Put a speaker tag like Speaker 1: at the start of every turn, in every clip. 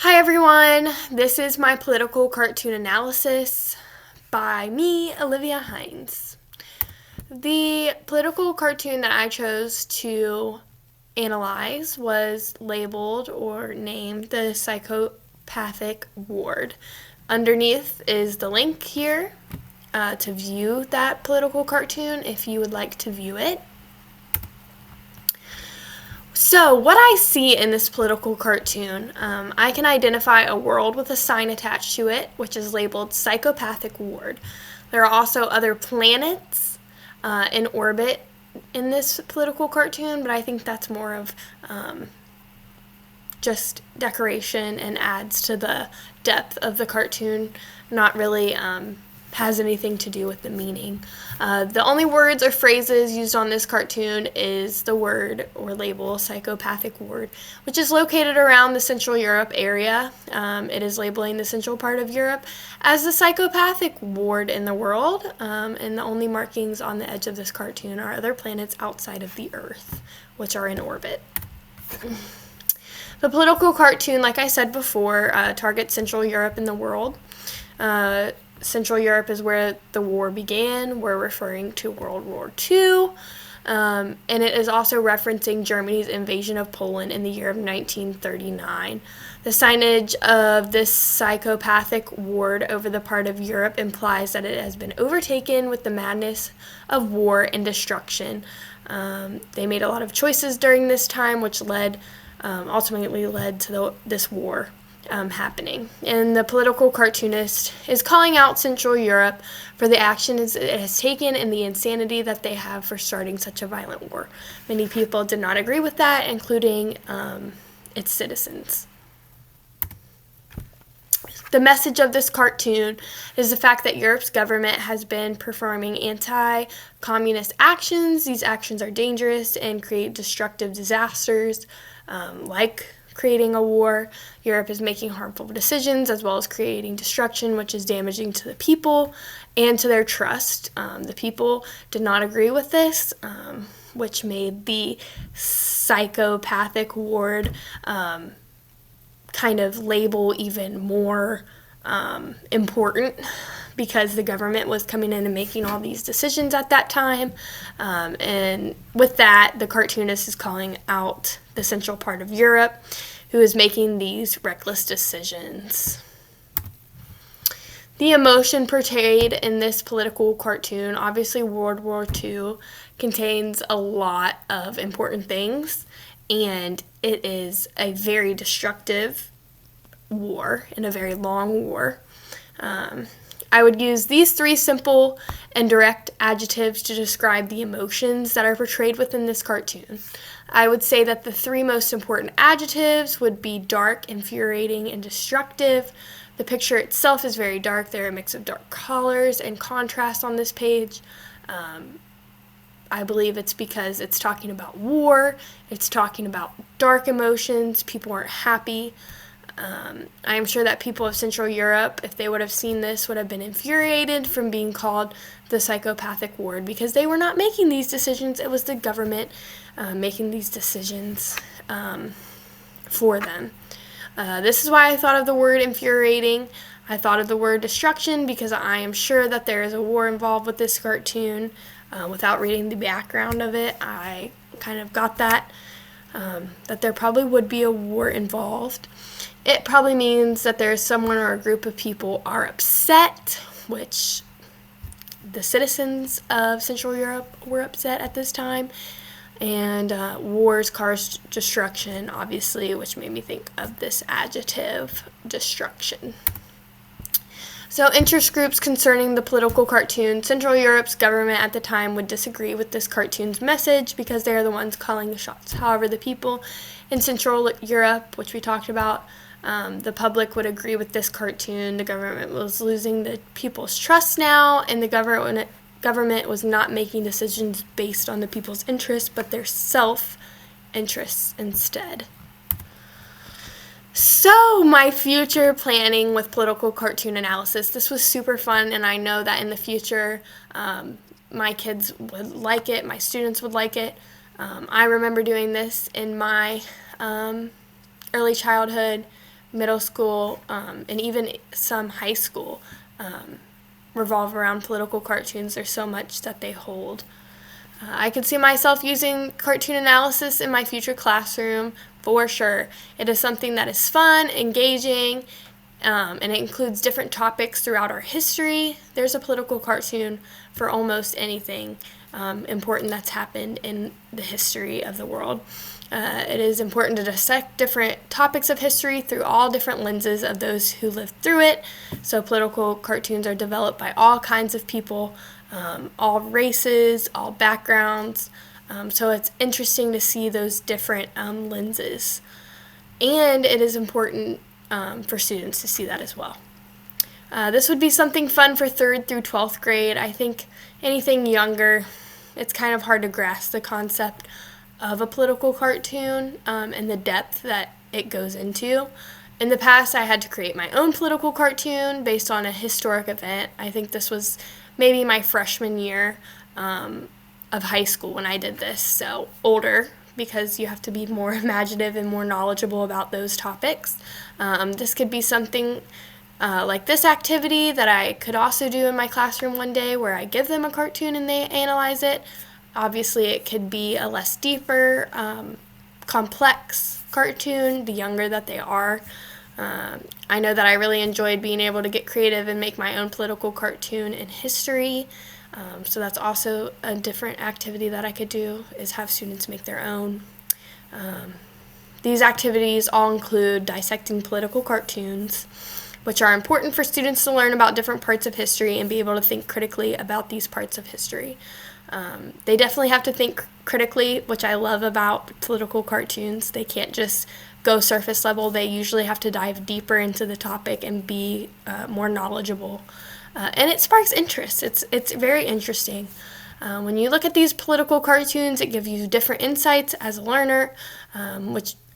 Speaker 1: Hi everyone, this is my political cartoon analysis by me, Olivia Hines. The political cartoon that I chose to analyze was labeled or named the Psychopathic Ward. Underneath is the link here to view that political cartoon if you would like to view it. So, what I see in this political cartoon, I can identify a world with a sign attached to it, which is labeled Psychopathic Ward. There are also other planets in orbit in this political cartoon, but I think that's more of just decoration and adds to the depth of the cartoon, not really has anything to do with the meaning. The only words or phrases used on this cartoon is the word or label psychopathic ward, which is located around the Central Europe area. It is labeling the central part of Europe as the psychopathic ward in the world, and the only markings on the edge of this cartoon are other planets outside of the Earth, which are in orbit. The political cartoon, like I said before, targets Central Europe and the world. Central Europe is where the war began. We're referring to World War II. And it is also referencing Germany's invasion of Poland in the year of 1939. The signage of this psychopathic ward over the part of Europe implies that it has been overtaken with the madness of war and destruction. They made a lot of choices during this time, which ultimately led to this war happening. And the political cartoonist is calling out Central Europe for the actions it has taken and the insanity that they have for starting such a violent war. Many people did not agree with that, including its citizens. The message of this cartoon is the fact that Europe's government has been performing anti-communist actions. These actions are dangerous and create destructive disasters, like creating a war. Europe is making harmful decisions as well as creating destruction, which is damaging to the people and to their trust. The people did not agree with this, which made the psychopathic ward kind of label even more important, because the government was coming in and making all these decisions at that time. And with that, the cartoonist is calling out the central part of Europe, who is making these reckless decisions. The emotion portrayed in this political cartoon, obviously World War II, contains a lot of important things, and it is a very destructive war and a very long war. I would use these three simple and direct adjectives to describe the emotions that are portrayed within this cartoon. I would say that the three most important adjectives would be dark, infuriating, and destructive. The picture itself is very dark. There are a mix of dark colors and contrast on this page. I believe it's because it's talking about war. It's talking about dark emotions. People aren't happy. I am sure that people of Central Europe, if they would have seen this, would have been infuriated from being called the psychopathic ward, because they were not making these decisions. It was the government making these decisions for them. This is why I thought of the word infuriating. I thought of the word destruction because I am sure that there is a war involved with this cartoon. Without reading the background of it, I kind of got that there probably would be a war involved. It probably means that there's someone or a group of people are upset, which the citizens of Central Europe were upset at this time. And wars cause destruction, obviously, which made me think of this adjective, destruction. So, interest groups concerning the political cartoon. Central Europe's government at the time would disagree with this cartoon's message because they are the ones calling the shots. However, the people in Central Europe, which we talked about, the public would agree with this cartoon. The government was losing the people's trust now, and the government was not making decisions based on the people's interests, but their self-interests instead. So, my future planning with political cartoon analysis. This was super fun, and I know that in the future, my kids would like it, my students would like it. I remember doing this in my early childhood. middle school, and even some high school revolve around political cartoons. There's so much that they hold. I could see myself using cartoon analysis in my future classroom for sure. It is something that is fun, engaging, and it includes different topics throughout our history. There's a political cartoon for almost anything important that's happened in the history of the world. It is important to dissect different topics of history through all different lenses of those who lived through it. So political cartoons are developed by all kinds of people, all races, all backgrounds. So it's interesting to see those different lenses. And it is important for students to see that as well. This would be something fun for 3rd through 12th grade. I think anything younger, it's kind of hard to grasp the concept of a political cartoon and the depth that it goes into. In the past, I had to create my own political cartoon based on a historic event. I think this was maybe my freshman year of high school when I did this, so older, because you have to be more imaginative and more knowledgeable about those topics. This could be something like this activity that I could also do in my classroom one day, where I give them a cartoon and they analyze it. Obviously, it could be a less deeper, complex cartoon the younger that they are. I know that I really enjoyed being able to get creative and make my own political cartoon in history. So that's also a different activity that I could do, is have students make their own. These activities all include dissecting political cartoons, which are important for students to learn about different parts of history and be able to think critically about these parts of history. They definitely have to think critically, which I love about political cartoons. They can't just go surface level. They usually have to dive deeper into the topic and be more knowledgeable. And it sparks interest. It's very interesting. When you look at these political cartoons, it gives you different insights as a learner,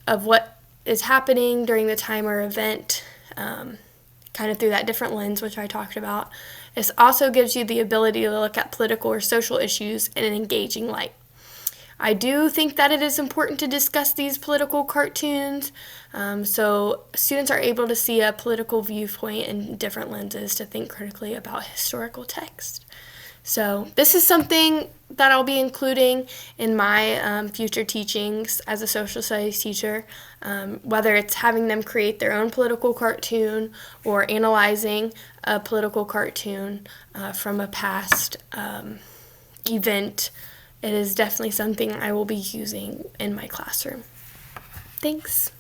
Speaker 1: of what is happening during the time or event, kind of through that different lens, which I talked about. It also gives you the ability to look at political or social issues in an engaging light. I do think that it is important to discuss these political cartoons, so students are able to see a political viewpoint in different lenses to think critically about historical text. So this is something that I'll be including in my future teachings as a social studies teacher, whether it's having them create their own political cartoon or analyzing a political cartoon from a past event. It is definitely something I will be using in my classroom. Thanks.